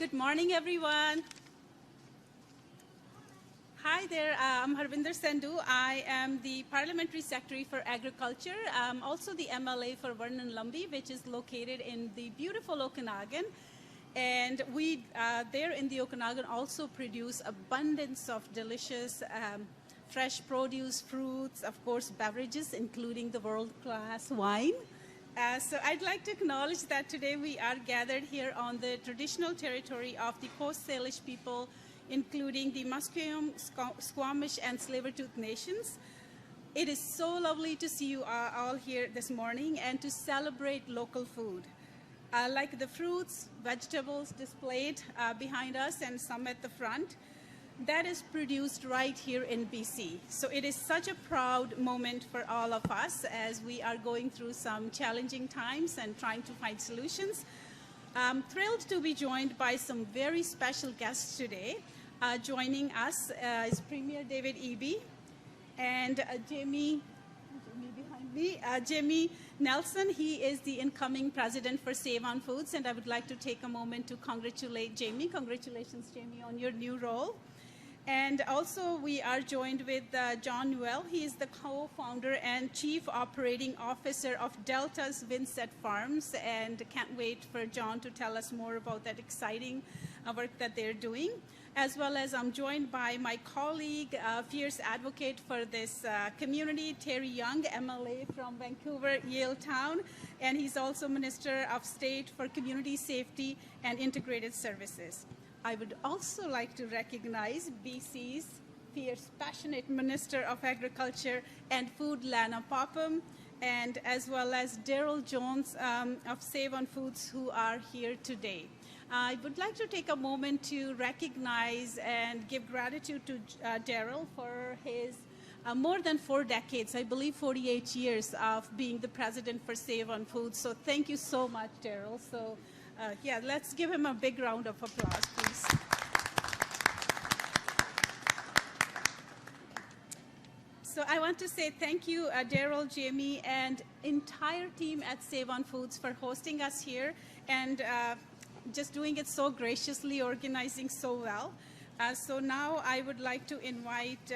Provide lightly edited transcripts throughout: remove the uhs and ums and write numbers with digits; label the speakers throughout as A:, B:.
A: Good morning, everyone. Hi there, I'm Harwinder Sandhu. I am the Parliamentary Secretary for Agriculture. I'm also the MLA for Vernon Lumbee, which is located in the beautiful Okanagan. And we, there in the Okanagan, also produce abundance of delicious fresh produce, fruits, of course, beverages, including the world-class wine. So I'd like to acknowledge that today we are gathered here on the traditional territory of the Coast Salish people, including the Musqueam, Squamish, and Tsleil-Waututh nations. It is so lovely to see you all here this morning and to celebrate local food. Like the fruits, vegetables displayed behind us and some at the front, that is produced right here in BC. So it is such a proud moment for all of us as we are going through some challenging times and trying to find solutions. I'm thrilled to be joined by some very special guests today. Joining us is Premier David Eby and Jamie behind me, Jamie Nelson. He is the incoming president for Save On Foods, and I would like to take a moment to congratulate Jamie. Congratulations, Jamie, on your new role. And also we are joined with John Newell. He is the co-founder and chief operating officer of Delta's Windset Farms, and can't wait for John to tell us more about that exciting work that they're doing. As well as I'm joined by my colleague, fierce advocate for this community, Terry Young, MLA from Vancouver, Yaletown, and he's also Minister of State for Community Safety and Integrated Services. I would also like to recognize BC's fierce, passionate Minister of Agriculture and Food, Lana Popham, and as well as Daryl Jones of Save On Foods, who are here today. I would like to take a moment to recognize and give gratitude to Daryl for his more than 4 decades, I believe 48 years of being the president for Save On Foods. So thank you so much, Daryl. So yeah, let's give him a big round of applause, please. So I want to say thank you, Daryl, Jamie, and entire team at Save On Foods for hosting us here and just doing it so graciously, organizing so well. So now I would like to invite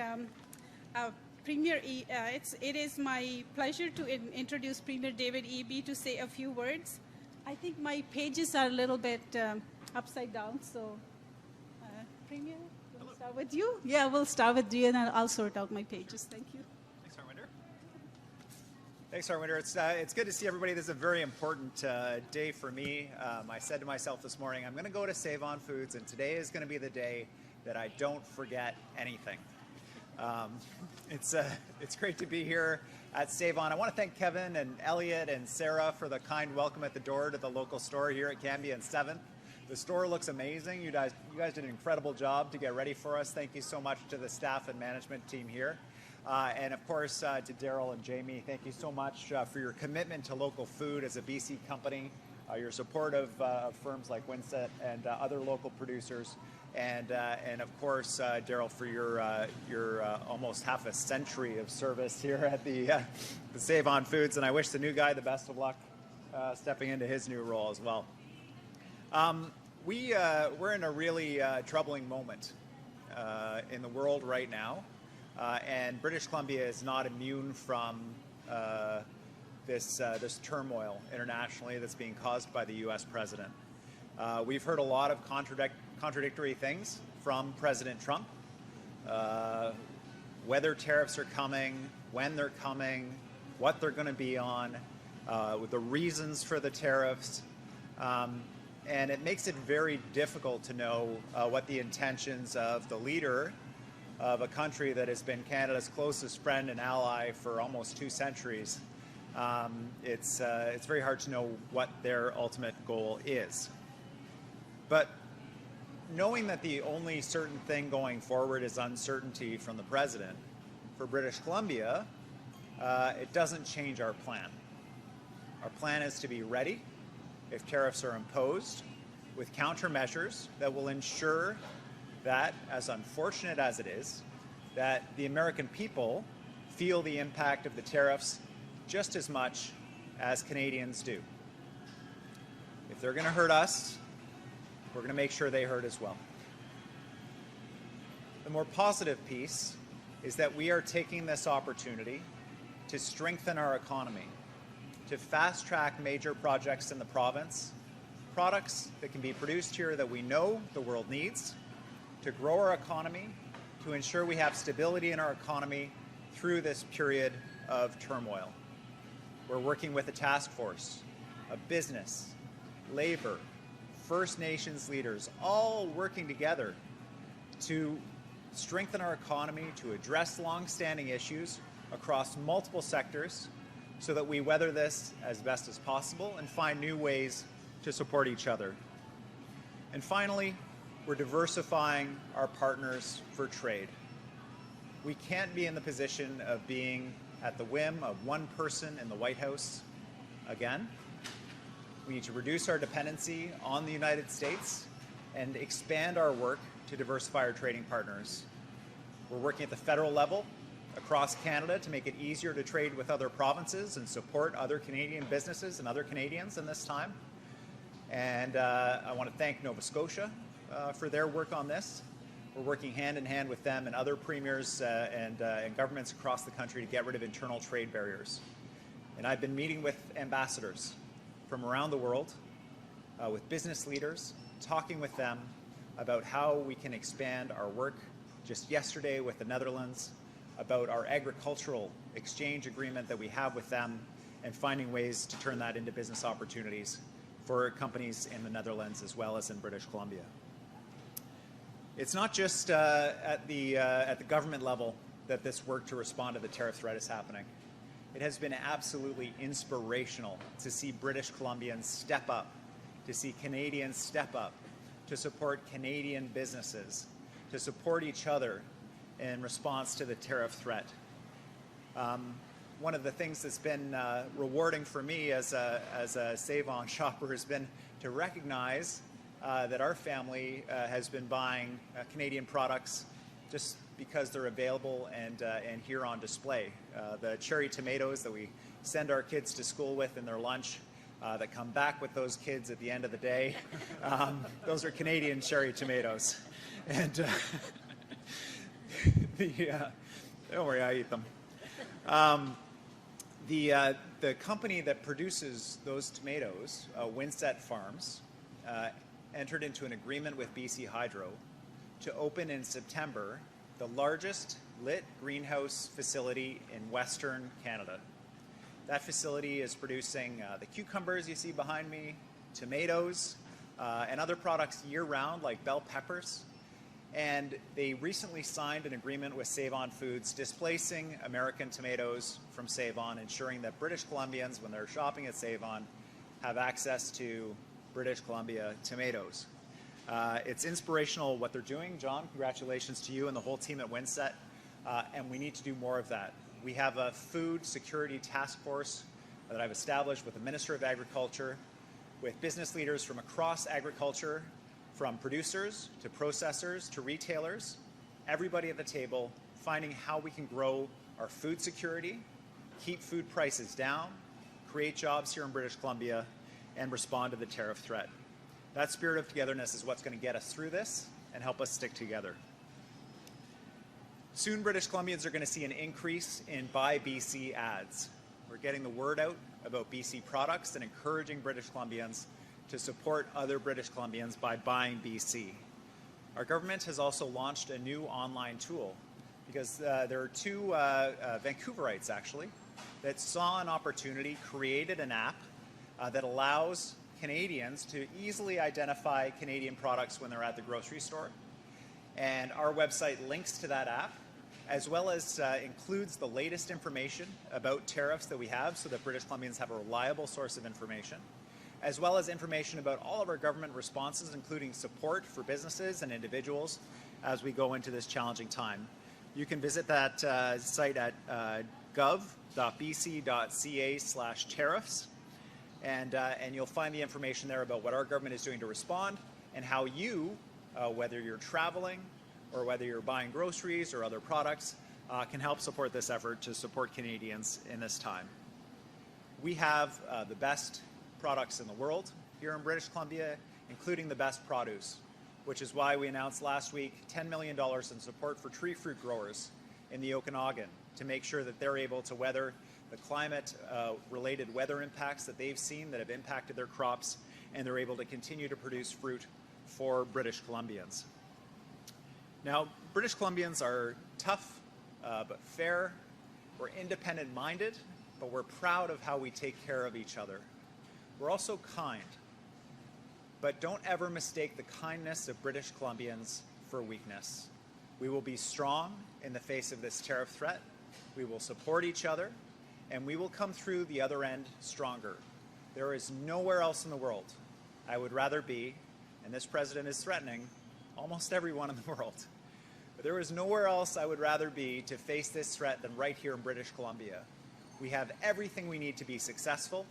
A: Premier it is my pleasure to introduce Premier David Eby to say a few words. I think my pages are a little bit upside down, so Premier, we'll start with you. Yeah, we'll start with you, and I'll sort out my pages. Thank you.
B: Thanks, Harwinder. Thanks, Harwinder. It's good to see everybody. This is a very important day for me. I said to myself this morning, I'm going to go to Save On Foods, and today is going to be the day that I don't forget anything. It's great to be here at Save On. I want to thank Kevin and Elliot and Sarah for the kind welcome at the door to the local store here at Cambie and 7th. The store looks amazing. You guys did an incredible job to get ready for us. Thank you so much to the staff and management team here. And of course to Daryl and Jamie, thank you so much for your commitment to local food as a BC company, your support of firms like Windset and other local producers. And of course, Daryl, for your almost half a century of service here at the Save On Foods, and I wish the new guy the best of luck stepping into his new role as well. We're in a really troubling moment in the world right now, and British Columbia is not immune from this turmoil internationally that's being caused by the U.S. president. We've heard a lot of contradictory things from President Trump, whether tariffs are coming, when they're coming, what they're going to be on, the reasons for the tariffs, and it makes it very difficult to know what the intentions of the leader of a country that has been Canada's closest friend and ally for almost 2 centuries. It's very hard to know what their ultimate goal is. But knowing that the only certain thing going forward is uncertainty from the president, for British Columbia, it doesn't change our plan. Our plan is to be ready if tariffs are imposed with countermeasures that will ensure that, as unfortunate as it is, that the American people feel the impact of the tariffs just as much as Canadians do. If they're going to hurt us, We're going to make sure they heard as well. The more positive piece is that we are taking this opportunity to strengthen our economy, to fast-track major projects in the province, products that can be produced here that we know the world needs, to grow our economy, to ensure we have stability in our economy through this period of turmoil. We're working with a task force, a business, labor, First Nations leaders, all working together to strengthen our economy, to address long-standing issues across multiple sectors so that we weather this as best as possible and find new ways to support each other. And finally, we're diversifying our partners for trade. We can't be in the position of being at the whim of one person in the White House again. We need to reduce our dependency on the United States and expand our work to diversify our trading partners. We're working at the federal level across Canada to make it easier to trade with other provinces and support other Canadian businesses and other Canadians in this time. And I want to thank Nova Scotia for their work on this. We're working hand in hand with them and other premiers and governments across the country to get rid of internal trade barriers. And I've been meeting with ambassadors from around the world, with business leaders, talking with them about how we can expand our work. Just yesterday with the Netherlands, about our agricultural exchange agreement that we have with them and finding ways to turn that into business opportunities for companies in the Netherlands as well as in British Columbia. It's not just at the government level that this work to respond to the tariff threat is happening. It has been absolutely inspirational to see British Columbians step up, to see Canadians step up, to support Canadian businesses, to support each other in response to the tariff threat. One of the things that's been rewarding for me as a Save-On shopper has been to recognize that our family has been buying Canadian products just because they're available and here on display. The cherry tomatoes that we send our kids to school with in their lunch that come back with those kids at the end of the day, those are Canadian cherry tomatoes. And don't worry, I eat them. The company that produces those tomatoes, Windset Farms, entered into an agreement with BC Hydro to open in September the largest lit greenhouse facility in Western Canada. That facility is producing the cucumbers you see behind me, tomatoes, and other products year-round like bell peppers. And they recently signed an agreement with Save-On Foods displacing American tomatoes from Save-On, ensuring that British Columbians, when they're shopping at Save-On, have access to British Columbia tomatoes. It's inspirational what they're doing. John, congratulations to you and the whole team at Windset, and we need to do more of that. We have a food security task force that I've established with the Minister of Agriculture, with business leaders from across agriculture, from producers to processors to retailers, everybody at the table, finding how we can grow our food security, keep food prices down, create jobs here in British Columbia, and respond to the tariff threat. That spirit of togetherness is what's going to get us through this and help us stick together. Soon, British Columbians are going to see an increase in Buy BC ads. We're getting the word out about BC products and encouraging British Columbians to support other British Columbians by buying BC. Our government has also launched a new online tool because there are two Vancouverites actually that saw an opportunity, created an app that allows Canadians to easily identify Canadian products when they're at the grocery store. And our website links to that app, as well as includes the latest information about tariffs that we have so that British Columbians have a reliable source of information, as well as information about all of our government responses, including support for businesses and individuals as we go into this challenging time. You can visit that site at gov.bc.ca/tariffs, and you'll find the information there about what our government is doing to respond and how you, whether you're traveling or whether you're buying groceries or other products, can help support this effort to support Canadians in this time. We have the best products in the world here in British Columbia, including the best produce, which is why we announced last week $10 million in support for tree fruit growers in the Okanagan to make sure that they're able to weather the climate-related weather impacts that they've seen that have impacted their crops, and they're able to continue to produce fruit for British Columbians. Now, British Columbians are tough, but fair. We're independent-minded, but we're proud of how we take care of each other. We're also kind, but don't ever mistake the kindness of British Columbians for weakness. We will be strong in the face of this tariff threat. We will support each other, and we will come through the other end stronger. There is nowhere else in the world I would rather be, and this president is threatening almost everyone in the world. But there is nowhere else I would rather be to face this threat than right here in British Columbia. We have everything we need to be successful,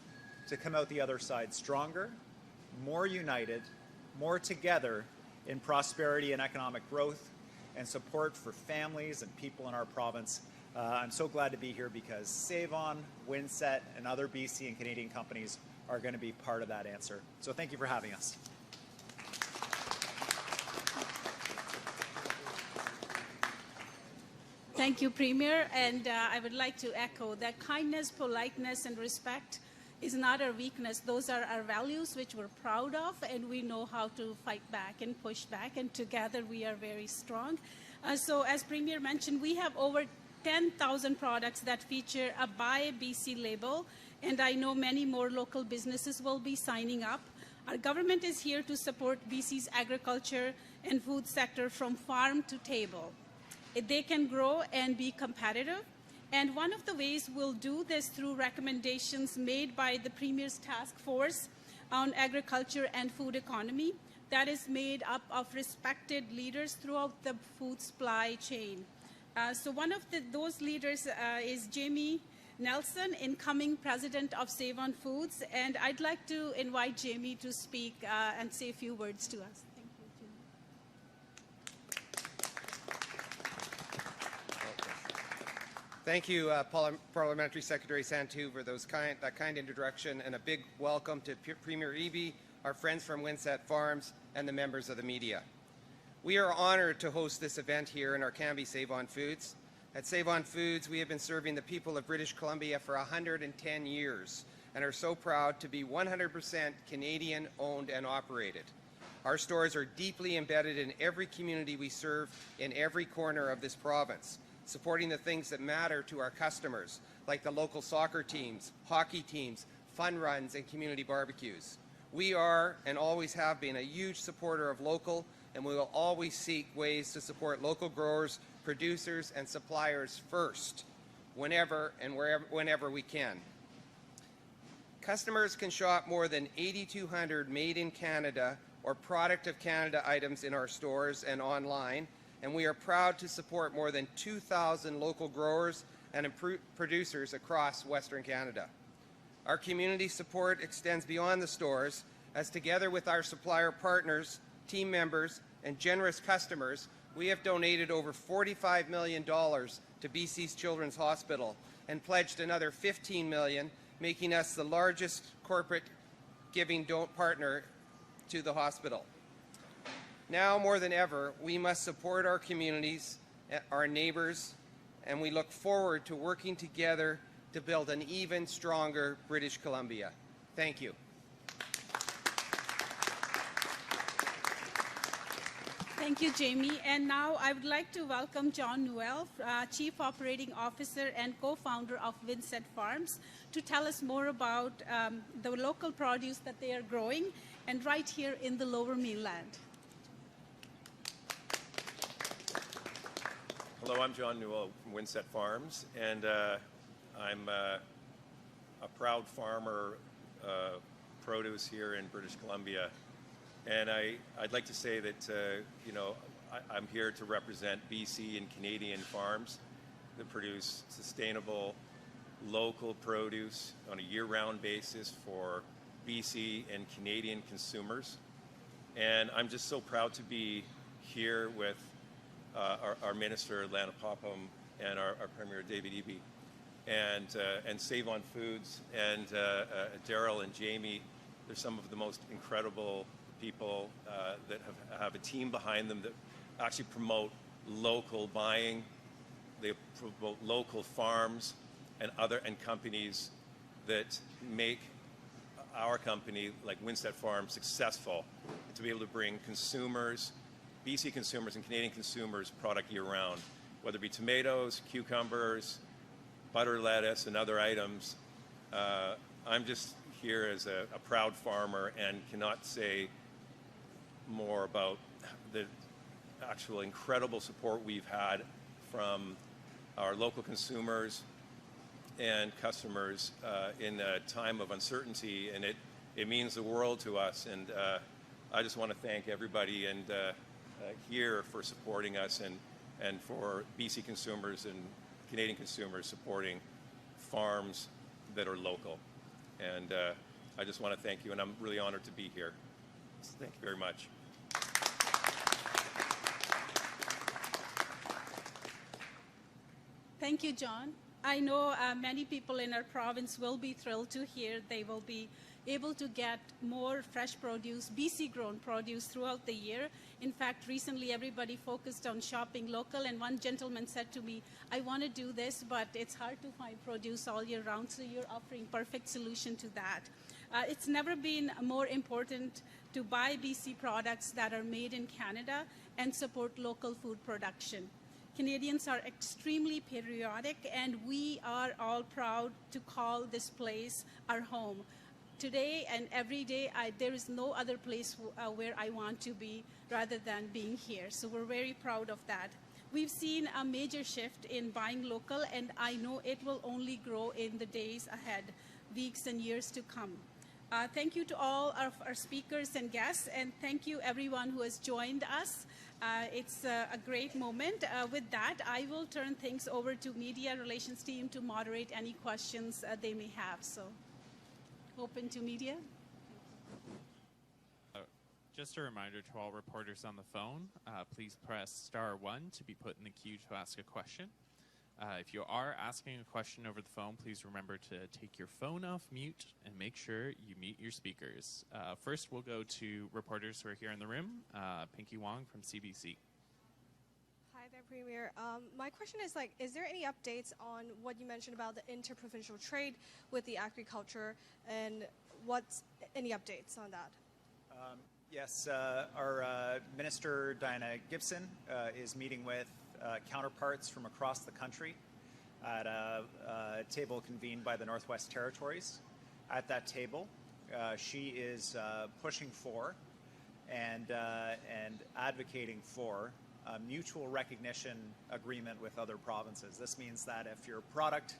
B: to come out the other side stronger, more united, more together in prosperity and economic growth and support for families and people in our province. I'm so glad to be here because Save-On, Windset, and other BC and Canadian companies are going to be part of that answer. So thank you for having us.
A: Thank you, Premier. And I would like to echo that kindness, politeness, and respect is not our weakness. Those are our values, which we're proud of, and we know how to fight back and push back, and together we are very strong. So as Premier mentioned, we have over 10,000 products that feature a Buy BC label, and I know many more local businesses will be signing up. Our government is here to support BC's agriculture and food sector from farm to table. They can grow and be competitive, and one of the ways we'll do this through recommendations made by the Premier's Task Force on Agriculture and Food Economy that is made up of respected leaders throughout the food supply chain. So one of those leaders is Jamie Nelson, incoming president of Save-On Foods, and I'd like to invite Jamie to speak and say a few words to us. Thank you, Jamie.
C: Thank you, Parliamentary Secretary Sandhu, for that kind introduction, and a big welcome to Premier Eby, our friends from Windset Farms, and the members of the media. We are honored to host this event here in our Cambie Save-On Foods. At Save-On Foods, we have been serving the people of British Columbia for 110 years and are so proud to be 100% Canadian owned and operated. Our stores are deeply embedded in every community we serve in every corner of this province, supporting the things that matter to our customers, like the local soccer teams, hockey teams, fun runs, and community barbecues. We are, and always have been, a huge supporter of local, and we will always seek ways to support local growers, producers, and suppliers first, whenever we can. Customers can shop more than 8,200 made in Canada or product of Canada items in our stores and online, and we are proud to support more than 2,000 local growers and producers across Western Canada. Our community support extends beyond the stores, as together with our supplier partners, team members, and generous customers, we have donated over $45 million to BC's Children's Hospital and pledged another $15 million, making us the largest corporate giving partner to the hospital. Now more than ever, we must support our communities, our neighbors, and we look forward to working together to build an even stronger British Columbia. Thank you.
A: Thank you, Jamie. And now I would like to welcome John Newell, Chief Operating Officer and co-founder of Windset Farms, to tell us more about the local produce that they are growing, and right here in the Lower Mainland.
D: Hello, I'm John Newell from Windset Farms, and I'm a proud farmer produce here in British Columbia. And I'd like to say that, I'm here to represent BC and Canadian farms that produce sustainable, local produce on a year-round basis for BC and Canadian consumers. And I'm just so proud to be here with our Minister, Lana Popham, and our Premier, David Eby, and Save-On Foods, and Daryl and Jamie. They're some of the most incredible people that have a team behind them that actually promote local buying. They promote local farms and companies that make our company, like Windset Farms, successful to be able to bring consumers, BC consumers and Canadian consumers, product year-round, whether it be tomatoes, cucumbers, butter lettuce, and other items. I'm just here as a proud farmer and cannot say more about the actual incredible support we've had from our local consumers and customers in a time of uncertainty, and it means the world to us. And I just want to thank everybody and here for supporting us, and for BC consumers and Canadian consumers supporting farms that are local. And I just want to thank you, and I'm really honored to be here. So thank you very much.
A: Thank you, John. I know many people in our province will be thrilled to hear they will be able to get more fresh produce, BC-grown produce throughout the year. In fact, recently everybody focused on shopping local, and one gentleman said to me, I want to do this, but it's hard to find produce all year round, so you're offering perfect solution to that. It's never been more important to buy BC products that are made in Canada and support local food production. Canadians are extremely patriotic, and we are all proud to call this place our home. Today and every day, there is no other place where I want to be rather than being here. So we're very proud of that. We've seen a major shift in buying local, and I know it will only grow in the days ahead, weeks and years to come. Thank you to all of our speakers and guests, and thank you everyone who has joined us. It's a great moment. With that, I will turn things over to media relations team to moderate any questions they may have. So, open to media.
E: Just a reminder to all reporters on the phone, please press *1 to be put in the queue to ask a question. If you are asking a question over the phone, please remember to take your phone off mute and make sure you mute your speakers. First, we'll go to reporters who are here in the room. Pinky Wong from CBC.
F: Hi there, Premier. My question is there any updates on what you mentioned about the interprovincial trade with the agriculture, and what's any updates on that?
B: Yes, our Minister, Diana Gibson, is meeting with counterparts from across the country at a table convened by the Northwest Territories. At that table, she is pushing for and advocating for a mutual recognition agreement with other provinces. This means that if your product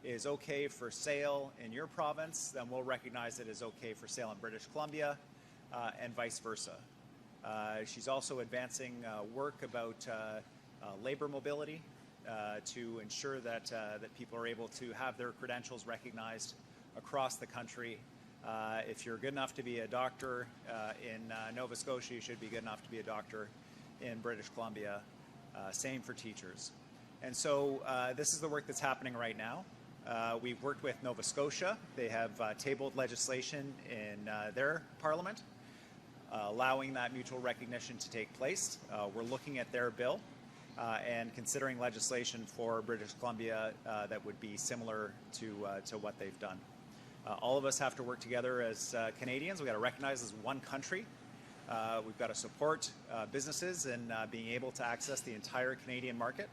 B: is okay for sale in your province, then we'll recognize it as okay for sale in British Columbia, and vice versa. She's also advancing work about labor mobility to ensure that people are able to have their credentials recognized across the country. If you're good enough to be a doctor in Nova Scotia, you should be good enough to be a doctor in British Columbia. Same for teachers. And so this is the work that's happening right now. We've worked with Nova Scotia. They have tabled legislation in their parliament allowing that mutual recognition to take place. We're looking at their bill and considering legislation for British Columbia that would be similar to what they've done. All of us have to work together as Canadians. We've got to recognize as one country. We've got to support businesses in being able to access the entire Canadian market,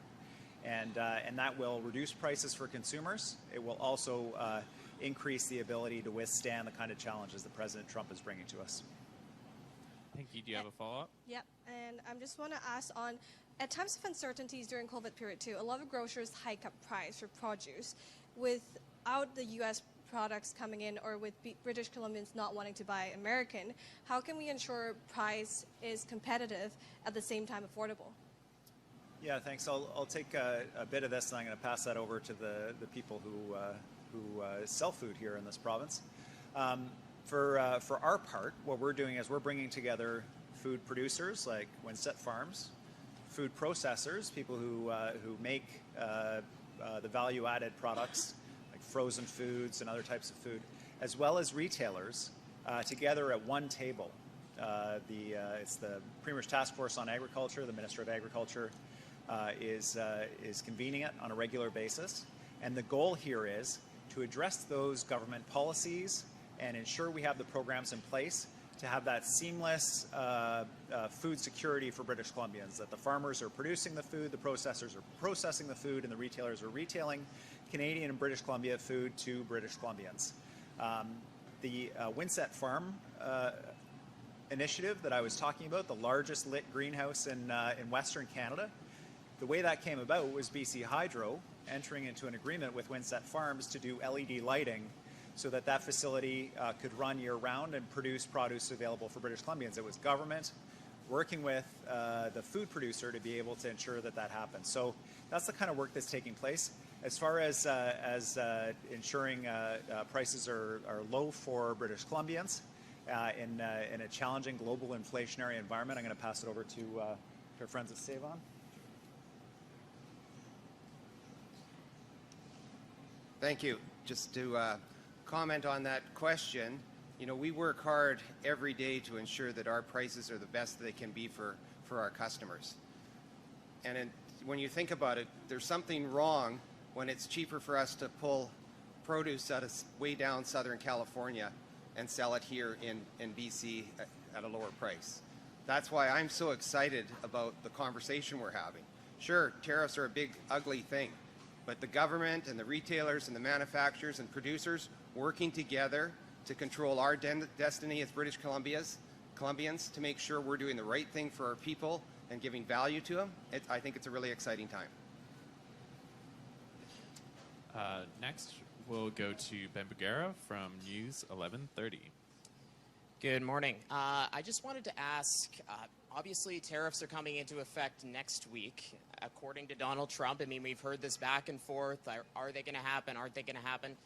B: and that will reduce prices for consumers. It will also increase the ability to withstand the kind of challenges that President Trump is bringing to us.
E: Thank you. Do you have a follow-up?
F: Yep, and I just want to ask on, at times of uncertainties during COVID period too, a lot of grocers hike up price for produce. Without the U.S. products coming in, or with British Columbians not wanting to buy American, how can we ensure price is competitive at the same time affordable? Yeah, thanks.
B: I'll take a bit of this, and I'm going to pass that over to the people who sell food here in this province. For our part, what we're doing is we're bringing together food producers like Windset Farms, food processors, people who make the value-added products like frozen foods and other types of food, as well as retailers together at one table It's the Premier's Task Force on Agriculture. The Minister of Agriculture is convening it on a regular basis. And the goal here is to address those government policies and ensure we have the programs in place to have that seamless food security for British Columbians, that the farmers are producing the food, the processors are processing the food, and the retailers are retailing Canadian and British Columbia food to British Columbians. The Windset Farm initiative that I was talking about, the largest lit greenhouse in Western Canada, the way that came about was BC Hydro entering into an agreement with Windset Farms to do LED lighting so that that facility could run year-round and produce produce available for British Columbians. It was government working with the food producer to be able to ensure that that happens. So that's the kind of work that's taking place. As far as ensuring prices are low for British Columbians in a challenging global inflationary environment, I'm going to pass it over to our friends at Save-On.
C: Thank you. Just to comment on that question, you know, we work hard every day to ensure that our prices are the best they can be for our customers. And when you think about it, there's something wrong when it's cheaper for us to pull produce out of way down Southern California and sell it here in BC at a lower price. That's why I'm so excited about the conversation we're having. Sure, tariffs are a big, ugly thing, but the government and the retailers and the manufacturers and producers working together to control our destiny as British Columbians to make sure we're doing the right thing for our people and giving value to them, I think it's a really exciting time.
E: Next, we'll go to Ben Bagara from News 1130.
G: Good morning. I just wanted to ask, obviously tariffs are coming into effect next week. According to Donald Trump, I mean, we've heard this back and forth. Are they going to happen? Aren't they going to happen?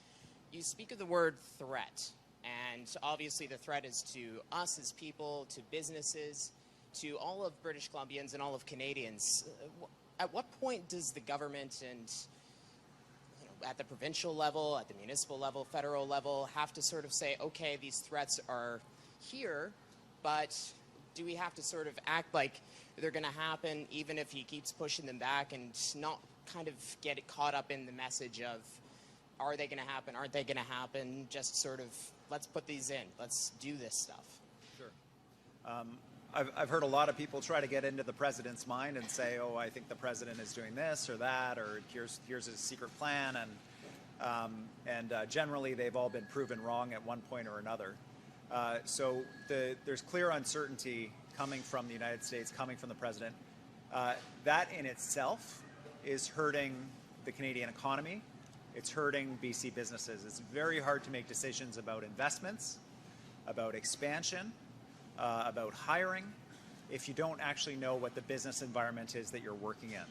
G: You speak of the word threat, and obviously the threat is to us as people, to businesses, to all of British Columbians and all of Canadians. At what point does the government and at the provincial level, at the municipal level, federal level, have to sort of say, okay, these threats are here, but do we have to sort of act like they're going to happen even if he keeps pushing them back and not kind of get caught up in the message of, are they going to happen, aren't they going to happen, just sort of, let's put these in, let's do this stuff.
B: Sure. I've heard a lot of people try to get into the president's mind and say, oh, I think the president is doing this or that, or here's his secret plan, and generally they've all been proven wrong at one point or another. So there's clear uncertainty coming from the United States, coming from the president. That in itself is hurting the Canadian economy. It's hurting BC businesses. It's very hard to make decisions about investments, about expansion, about hiring, if you don't actually know what the business environment is that you're working in.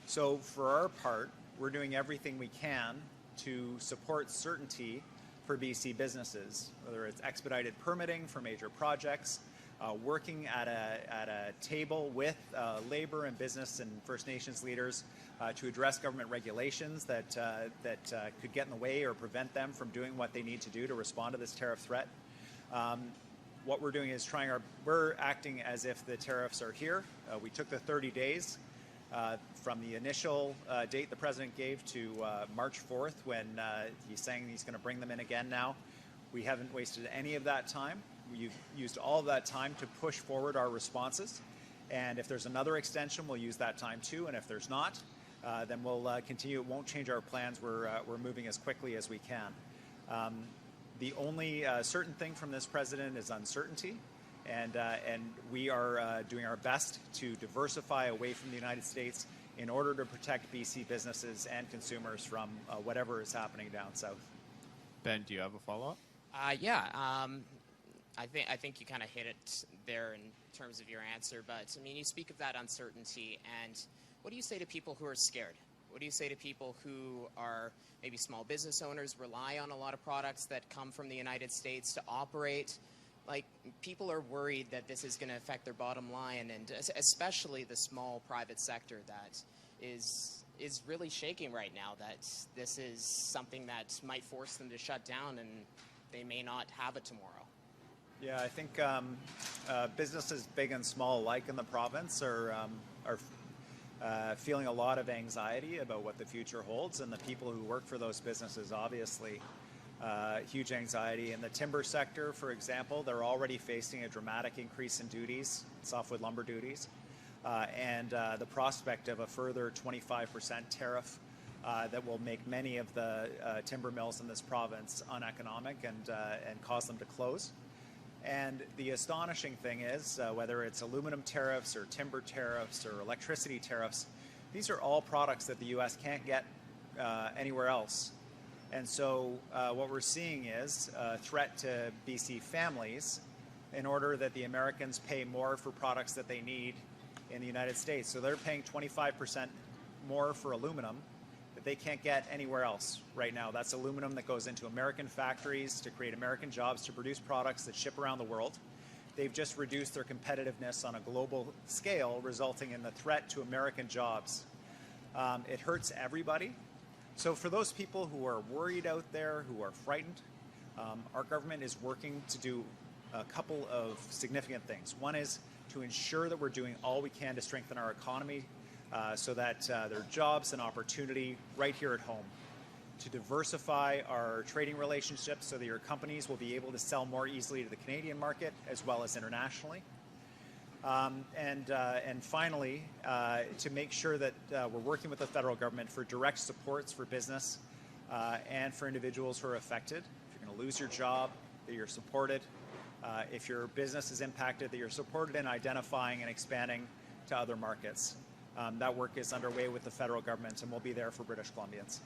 B: So for our part, we're doing everything we can to support certainty for BC businesses, whether it's expedited permitting for major projects, working at a table with labor and business and First Nations leaders to address government regulations that could get in the way or prevent them from doing what they need to do to respond to this tariff threat. What we're doing is we're acting as if the tariffs are here. We took the 30 days from the initial date the president gave to March 4th when he's saying he's going to bring them in again now. We haven't wasted any of that time. We've used all of that time to push forward our responses. And if there's another extension, we'll use that time too. And if there's not, then we'll continue. It won't change our plans. We're moving as quickly as we can. The only certain thing from this president is uncertainty, and we are doing our best to diversify away from the United States in order to protect BC businesses and consumers from whatever is happening down south.
E: Ben, do you have a follow-up?
G: I think you kind of hit it there in terms of your answer, but I mean, you speak of that uncertainty, and what do you say to people who are scared? What do you say to people who are maybe small business owners, rely on a lot of products that come from the United States to operate? Like, people are worried that this is going to affect their bottom line, and especially the small private sector that is really shaking right now, that this is something that might force them to shut down and they may not have it tomorrow.
B: Yeah, I think businesses big and small alike in the province are feeling a lot of anxiety about what the future holds, and the people who work for those businesses obviously huge anxiety. In the timber sector, for example, they're already facing a dramatic increase in duties, softwood lumber duties, and the prospect of a further 25% tariff that will make many of the timber mills in this province uneconomic and cause them to close. And the astonishing thing is, whether it's aluminum tariffs or timber tariffs or electricity tariffs, these are all products that the U.S. can't get anywhere else. And so what we're seeing is a threat to BC families in order that the Americans pay more for products that they need in the United States. So they're paying 25% more for aluminum that they can't get anywhere else right now. That's aluminum that goes into American factories to create American jobs, to produce products that ship around the world. They've just reduced their competitiveness on a global scale, resulting in the threat to American jobs. It hurts everybody. So for those people who are worried out there, who are frightened, our government is working to do a couple of significant things. One is to ensure that we're doing all we can to strengthen our economy so that there are jobs and opportunity right here at home. To diversify our trading relationships so that your companies will be able to sell more easily to the Canadian market as well as internationally. And finally, to make sure that we're working with the federal government for direct supports for business and for individuals who are affected. If you're going to lose your job, that you're supported. If your business is impacted, that you're supported in identifying and expanding to other markets. That work is underway with the federal government, and we'll be there for British Columbians.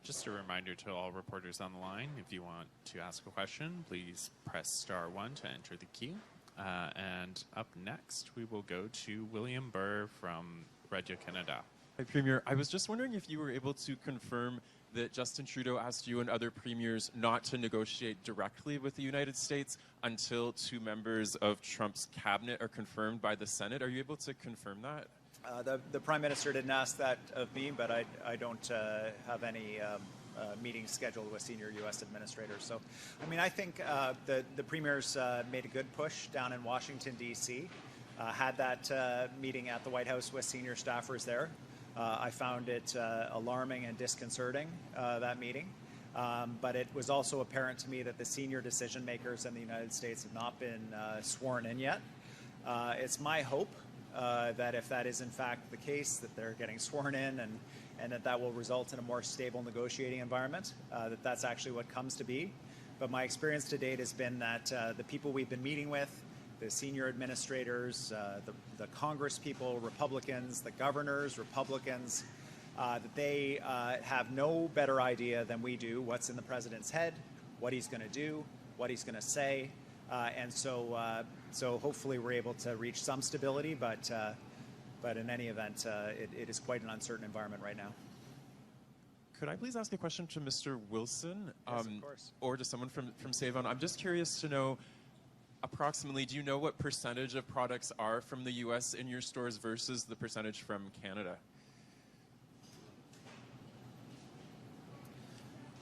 E: Just a reminder to all reporters on the line, if you want to ask a question, please press star 1 to enter the queue. And up next, we will go to William Burr from Radio Canada.
H: Hi, Premier. I was just wondering if you were able to confirm that Justin Trudeau asked you and other premiers not to negotiate directly with the United States until 2 members of Trump's cabinet are confirmed by the Senate. Are you able to confirm that?
B: The Prime Minister didn't ask that of me, but I don't have any meetings scheduled with senior U.S. administrators. So, I mean, I think the Premier's made a good push down in Washington, D.C., had that meeting at the White House with senior staffers there. I found it alarming and disconcerting, that meeting. But it was also apparent to me that the senior decision makers in the United States have not been sworn in yet. It's my hope that if that is in fact the case, that they're getting sworn in and that will result in a more stable negotiating environment, that's actually what comes to be. But my experience to date has been that the people we've been meeting with, the senior administrators, the Congress people, Republicans, the governors, Republicans, that they have no better idea than we do what's in the president's head, what he's going to do, what he's going to say. And so hopefully we're able to reach some stability, but in any event, it is quite an uncertain environment right now.
H: Could I please ask a question to Mr. Wilson?
B: Yes, of course.
H: Or to someone from Save-On? I'm just curious to know, approximately, do you know what percentage of products are from the U.S. in your stores versus the percentage from Canada?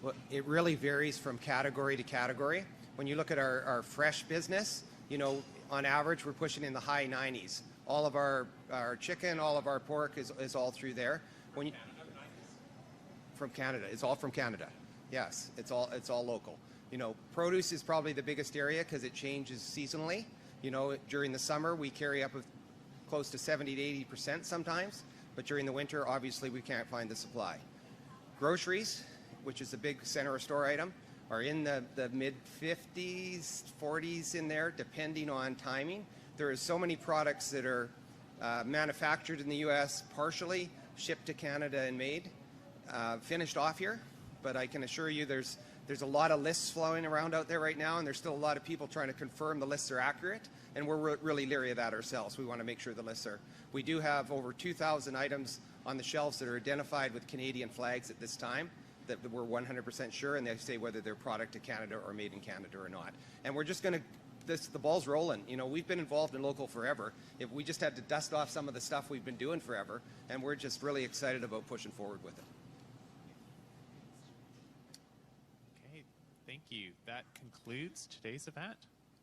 C: Well, it really varies from category to category. When you look at our fresh business, you know, on average, we're pushing in the high 90s. All of our chicken, all of our pork is all through there. When you, from Canada, it's all from Canada. Yes, it's all local. You know, produce is probably the biggest area because it changes seasonally. You know, during the summer, we carry up with close to 70 to 80% sometimes, but during the winter, obviously, we can't find the supply. Groceries, which is a big center of store item, are in the mid-50s, 40s in there, depending on timing. There are so many products that are manufactured in the U.S., partially shipped to Canada and made, finished off here. But I can assure you there's a lot of lists flowing around out there right now, and there's still a lot of people trying to confirm the lists are accurate, and we're really leery of that ourselves. We want to make sure the lists are. We do have over 2,000 items on the shelves that are identified with Canadian flags at this time, that we're 100% sure, and they say whether they're product to Canada or made in Canada or not. And we're just going to, the ball's rolling. You know, we've been involved in local forever. If we just had to dust off some of the stuff we've been doing forever, and we're just really excited about pushing forward with it.
E: Okay, thank you. That concludes today's event.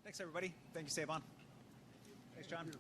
B: Thanks, everybody. Thank you, Savon. Thanks, John.